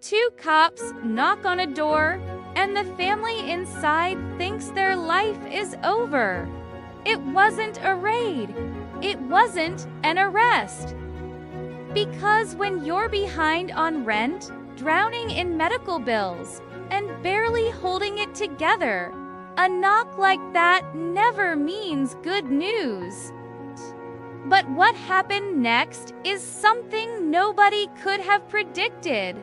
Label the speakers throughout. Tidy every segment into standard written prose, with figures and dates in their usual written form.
Speaker 1: Two cops knock on a door, and the family inside thinks their life is over. It wasn't a raid. It wasn't an arrest. Because when you're behind on rent, drowning in medical bills, and barely holding it together, a knock like that never means good news. But what happened next is something nobody could have predicted.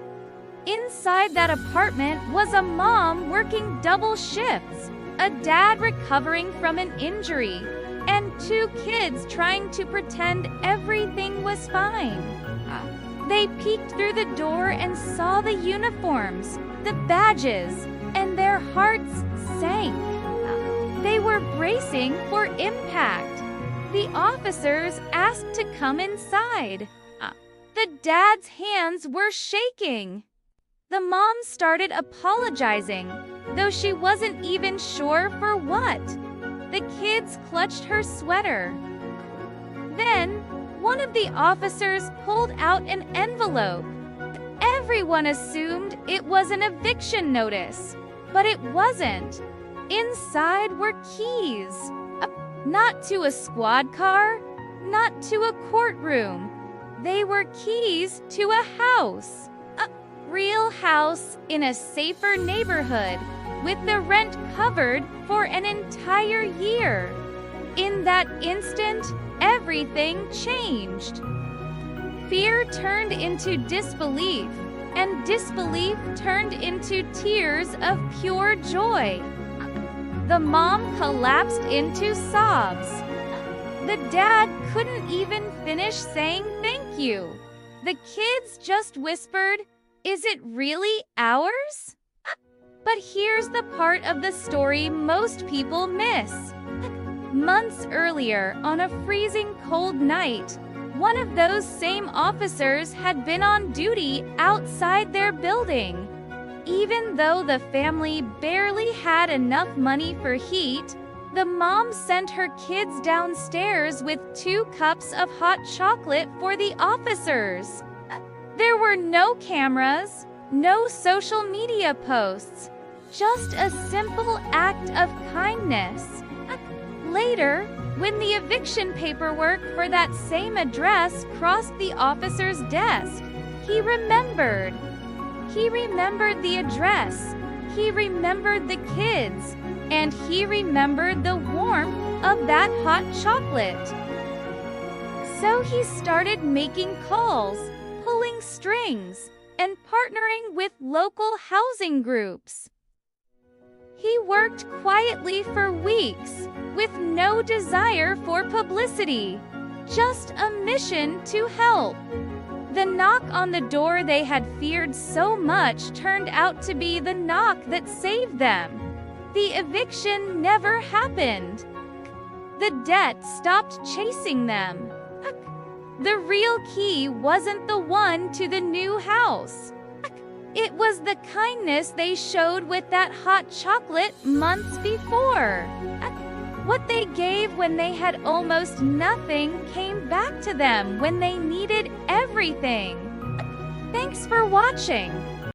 Speaker 1: Inside that apartment was a mom working double shifts, a dad recovering from an injury, and two kids trying to pretend everything was fine. They peeked through the door and saw the uniforms, the badges, and their hearts sank. They were bracing for impact. The officers asked to come inside. The dad's hands were shaking. The mom started apologizing, though she wasn't even sure for what. The kids clutched her sweater. Then, one of the officers pulled out an envelope. Everyone assumed it was an eviction notice, but it wasn't. Inside were keys. Not to a squad car, not to a courtroom. They were keys to a house. A real house in a safer neighborhood, with the rent covered for an entire year. In that instant, everything changed. Fear turned into disbelief, and disbelief turned into tears of pure joy. The mom collapsed into sobs. The dad couldn't even finish saying thank you. The kids just whispered, "Is it really ours?" But here's the part of the story most people miss. Months earlier, on a freezing cold night, one of those same officers had been on duty outside their building. Even though the family barely had enough money for heat, the mom sent her kids downstairs with 2 cups of hot chocolate for the officers. There were no cameras, no social media posts, just a simple act of kindness. Later, when the eviction paperwork for that same address crossed the officer's desk, he remembered. He remembered the address, he remembered the kids, and he remembered the warmth of that hot chocolate. So he started making calls, pulling strings, and partnering with local housing groups. He worked quietly for weeks, with no desire for publicity, just a mission to help. The knock on the door they had feared so much turned out to be the knock that saved them. The eviction never happened. The debt stopped chasing them. The real key wasn't the one to the new house. It was the kindness they showed with that hot chocolate months before. What they gave when they had almost nothing came back to them when they needed everything. Thanks for watching.